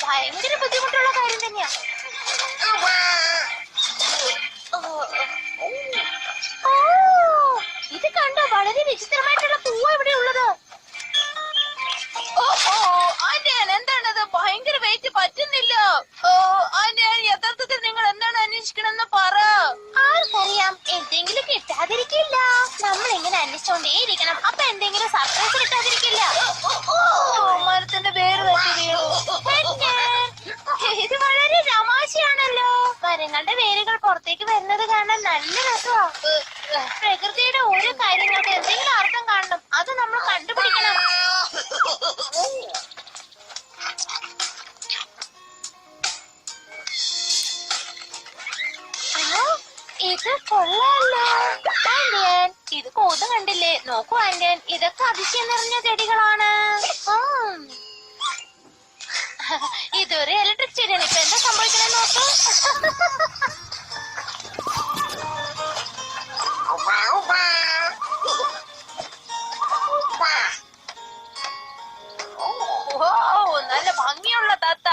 ഭയങ്കര ബുദ്ധിമുട്ടുള്ള കാര്യം തന്നെയാ. ഇത് കണ്ടോ, വളരെ വിചിത്രമായിട്ടുള്ള പൂവ ഇവിടെ ഉള്ളത്. എന്താണത്? ഭയങ്കര വെയിറ്റ് പറ്റുന്നില്ല. യഥാർത്ഥത്തിൽ നിങ്ങൾ എന്താണ് അന്വേഷിക്കണമെന്ന് പറ. ആർക്കറിയാം, എന്തെങ്കിലും കിട്ടാതിരിക്കില്ല. നമ്മൾ ഇങ്ങനെ അന്വേഷിച്ചോണ്ടേയിരിക്കണം. അപ്പൊ എന്തെങ്കിലും സർപ്രൈസ് കിട്ടാതിരിക്കില്ല. മരത്തിന്റെ പേര് ഇത് വളരെ തമാശയാണല്ലോ. മരങ്ങളുടെ വേരുകൾ പുറത്തേക്ക് വരുന്നത് കാണാൻ നല്ല രസമാ. പ്രകൃതിയുടെ ഓരോ കാര്യങ്ങൾക്ക് എന്തെങ്കിലും അർത്ഥം കാണണം. അത് നമ്മൾ കണ്ടുപിടിക്കണം. ഇത് കൊള്ളാലോ ആന്റിയൻ. ഇത് കോത് കണ്ടില്ലേ? നോക്കൂ ആന്റിയൻ, ഇതൊക്കെ അതിശയം നിറഞ്ഞ ചെടികളാണ്. ഇതൊരു ഇലക്ട്രിക് ചെടിയാണ്. ഇപ്പൊ എന്താ സംഭവിക്കണേ നോക്കൂ. നല്ല ഭംഗിയുള്ള താത്ത.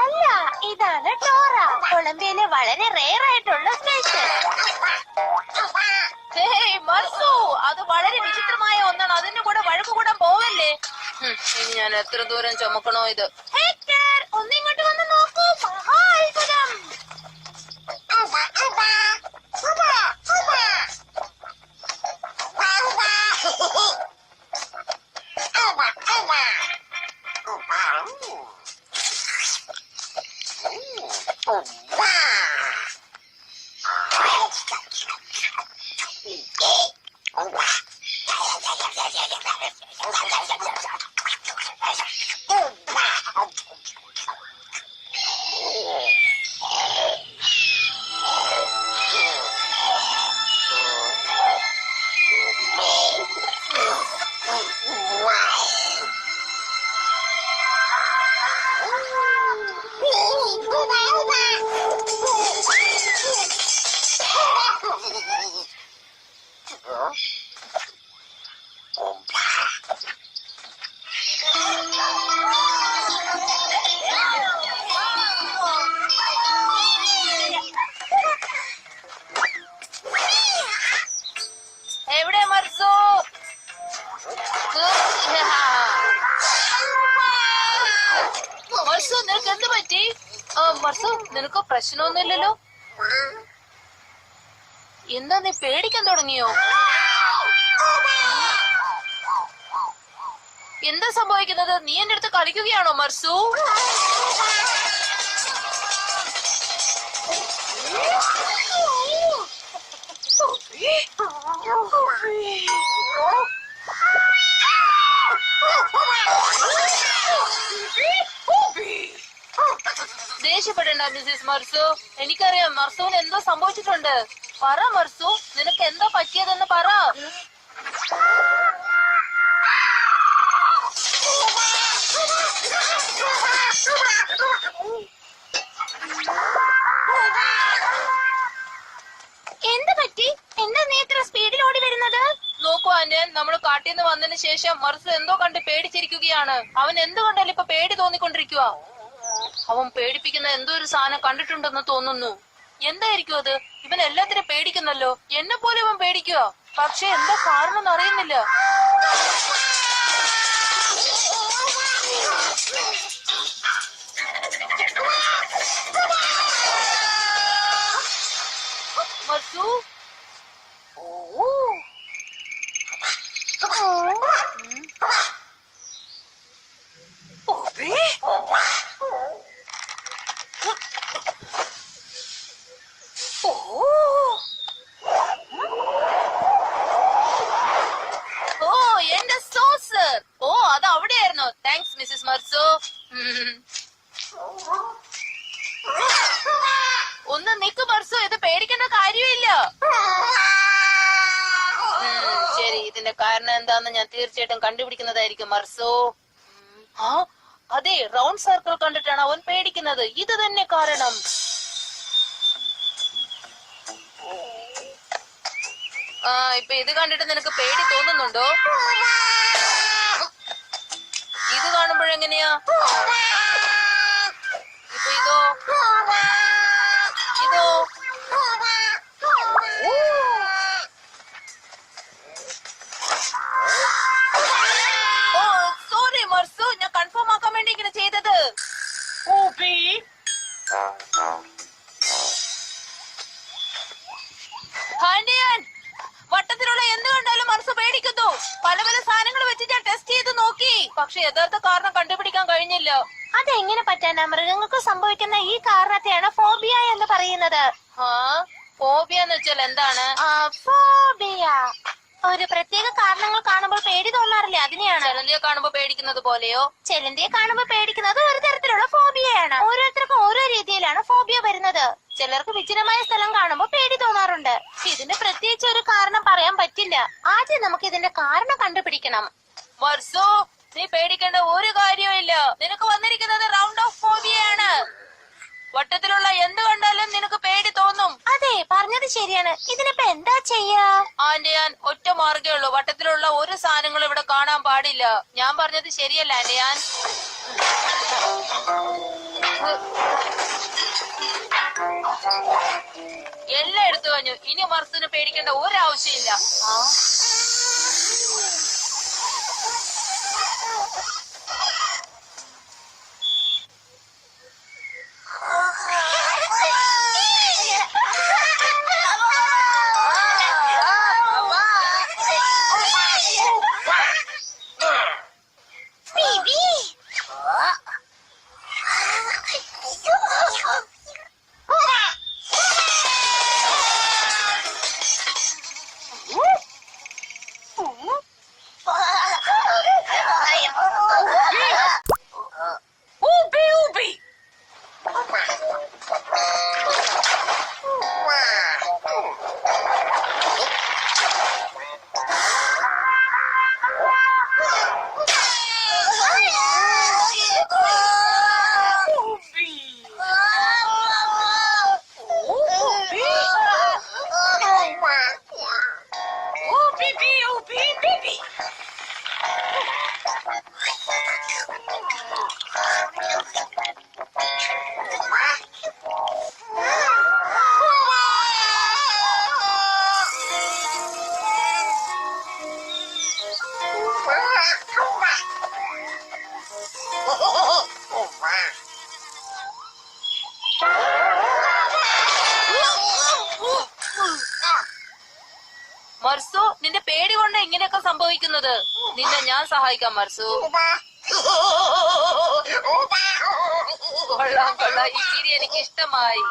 അല്ല, ഇതാണ് ഡോറ. കൊളംബിയയിലെ വളരെ റെയർ ആയിട്ടുള്ള ഫിഷ്. മർസു, അത് വളരെ വിചിത്രമായ ഒന്നാണ്. അതിന്റെ കൂടെ വഴക്ക് കൂടാൻ പോവല്ലേ? ഇനി ഞാൻ എത്ര ദൂരം ചുമക്കണോ ഇത്? ഹെക്ടർ, ഒന്നിങ്ങോട്ട് വന്ന് നോക്കൂ. മഹാ അത്ഭുതം. എവിടെ മർസു? മർസു, നിനക്ക് എന്ത് പറ്റി? മർസു, നിനക്ക് പ്രശ്നമൊന്നുമില്ലല്ലോ. എന്താ, നീ പേടിക്കാൻ തുടങ്ങിയോ? എന്താ സംഭവിക്കുന്നത്? നീ എന്റെ അടുത്ത് കളിക്കുകയാണോ മർസു? ദേഷ്യപ്പെടേണ്ട മിസ്സിസ് മർസു. എനിക്കറിയാം മർസുവിന് എന്തോ സംഭവിച്ചിട്ടുണ്ട്. പറ മർസു, നിനക്ക് എന്താ പറ്റിയതെന്ന് പറ. എന്താ പറ്റി? എന്താ നീ ഇത്ര സ്പീഡിൽ ഓടി വരുന്നത്? നോക്കൂ ആന്റൻ, നമ്മൾ കാട്ടിൽ നിന്ന് വന്നതിന് ശേഷം മർസു എന്തോ കണ്ട് പേടിച്ചിരിക്കുകയാണ്. അവൻ എന്തുകൊണ്ടല്ല ഇപ്പൊ പേടി തോന്നിക്കൊണ്ടിരിക്കുക. അവൻ പേടിപ്പിക്കുന്ന എന്തോ ഒരു സാധനം കണ്ടിട്ടുണ്ടെന്ന് തോന്നുന്നു. എന്തായിരിക്കും അത്? ഇവൻ എല്ലാത്തിനും പേടിക്കുന്നല്ലോ. എന്നെ പോലെ ഇവൻ പേടിക്കുക. പക്ഷെ എന്താ കാരണം അറിയുന്നില്ല. മർസു, എന്റെ സോസ്. ഓ, അത് അവിടെയായിരുന്നു. Thanks Mrs Marsu. ഒന്ന് നിക്ക് മർസു, ഇത് പേടിക്കേണ്ട കാര്യമില്ല. ശരി, ഇതിന്റെ കാരണം എന്താന്ന് ഞാൻ തീർച്ചയായിട്ടും കണ്ടുപിടിക്കുന്നതായിരിക്കും മർസു. അതെ, റൗണ്ട് സർക്കിൾ കണ്ടിട്ടാണ് അവൻ പേടിക്കുന്നത്. ഇത് തന്നെ കാരണം. ഇപ്പൊ ഇത് കണ്ടിട്ട് നിനക്ക് പേടി തോന്നുന്നുണ്ടോ? ഇത് കാണുമ്പോഴെങ്ങനെയാ? ആന്റിയൻ, വട്ടത്തിലുള്ള എന്ത് കണ്ടാലും മനസ്സ് പേടിക്കുന്നു. പല പല സാധനങ്ങൾ വെച്ച് ഞാൻ ടെസ്റ്റ് ചെയ്ത് നോക്കി, പക്ഷെ യഥാർത്ഥ കാരണം കണ്ടുപിടിക്കാൻ കഴിഞ്ഞില്ല. അതെങ്ങനെ പറ്റാനാ? മൃഗങ്ങൾക്ക് സംഭവിക്കുന്ന ഈ കാരണത്തെയാണ് ഫോബിയ എന്ന് പറയുന്നത്. ഫോബിയ എന്ന് വെച്ചാൽ എന്താണ്? ഫോബിയ ഒരു പ്രത്യേക കാരണങ്ങൾ കാണുമ്പോൾ പേടി തോന്നാറില്ലേ, അതിനെയാണ്. ചെലന്തിയെ കാണുമ്പോ പേടിക്കുന്നത് പോലെയോ? ചെലന്തിയെ കാണുമ്പോൾ പേടിക്കുന്നത് ഒരു തരത്തിലുള്ള ഫോബിയയാണ്. ഓരോരുത്തർക്കും ഓരോ രീതിയിലാണ് ഫോബിയ വരുന്നത്. ചിലർക്ക് വിജനമായ സ്ഥലം കാണുമ്പോൾ പേടി തോന്നാറുണ്ട്. ഇതിന് പ്രത്യേകിച്ച് ഒരു കാരണം പറയാൻ പറ്റില്ല. ആദ്യം നമുക്ക് ഇതിന്റെ കാരണം കണ്ടുപിടിക്കണം. മർസു, നീ പേടിക്കേണ്ട ഒരു കാര്യവും ഇല്ല. നിനക്ക് വന്നിരിക്കുന്നത് റൗണ്ട് ഓഫ് ഫോബിയയാണ്. വട്ടത്തിലുള്ള എന്ത് കണ്ടാലും നിനക്ക് പേടി തോന്നും. അതെ, പറഞ്ഞത് ശരിയാണ്. ഇതിനിപ്പോ എന്താ ചെയ്യാ? ആന്റിയാൻ, ഒറ്റ മാർഗേ ഉള്ളൂ. വട്ടത്തിലുള്ള ഒരു സാധനങ്ങളും ഇവിടെ കാണാൻ പാടില്ല. ഞാൻ പറഞ്ഞത് ശരിയല്ല ആന്റിയാൻ? എല്ലാം എടുത്തു കഴിഞ്ഞു. ഇനി മർസിന് പേടിക്കേണ്ട ഒരാവശ്യമില്ല. മർസു, നിന്റെ പേടി കൊണ്ട് ഇങ്ങനെയൊക്കെ സംഭവിക്കുന്നത്. നിന്നെ ഞാൻ സഹായിക്കാം മർസു. കൊള്ളാം കൊള്ളാം, ഈ ചിരി എനിക്ക് ഇഷ്ടമായി.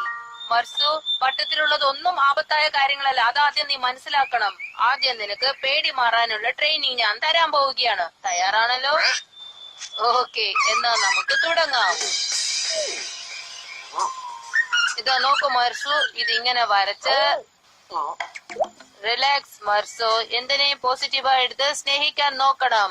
മർസു, വട്ടത്തിലുള്ളതൊന്നും ആപത്തായ കാര്യങ്ങളല്ല. അതാദ്യം നീ മനസ്സിലാക്കണം. ആദ്യം നിനക്ക് പേടി മാറാനുള്ള ട്രെയിനിങ് ഞാൻ തരാൻ പോവുകയാണ്. തയ്യാറാണല്ലോ? ഓക്കെ, എന്നാ നമുക്ക് തുടങ്ങാം. ഇതാ നോക്കൂ മർസു, ഇതിങ്ങനെ വരച്ച് റിലാക്സ് മർസു. എന്തിനേയും പോസിറ്റീവായി എടുത്ത് സ്നേഹിക്കാൻ നോക്കണം.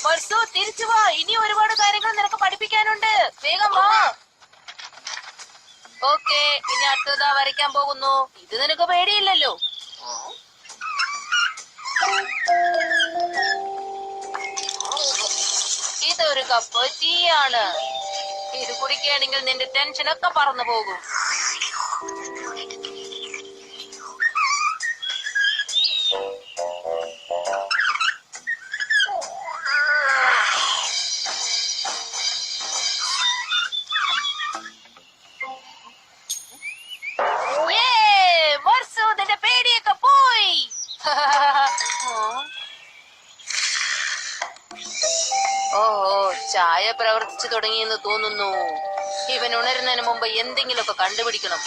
മർസു, തിരിച്ചു വാ. ഇനി ഒരുപാട് കാര്യങ്ങൾ നിനക്ക് പഠിപ്പിക്കാനുണ്ട്. വേഗം വാ. ഓക്കെ, ഇനി അടുത്തതാ വരയ്ക്കാൻ പോകുന്നു. ഇത് നിനക്ക് പേടിയില്ലല്ലോ. ഇതൊരു കപ്പ് ടീ ആണ്. ഇത് കുടിക്കുകയാണെങ്കിൽ നിന്റെ ടെൻഷനൊക്കെ പറന്നു പോകും. മർസു, നിന്റെ പേടിയൊക്കെ പോയി. ഓഹോ, ചായ പ്രവർത്തിച്ചു തുടങ്ങിയെന്ന് തോന്നുന്നു. ഇവൻ ഉണരുന്നതിന് മുമ്പ് എന്തെങ്കിലുമൊക്കെ കണ്ടുപിടിക്കണം.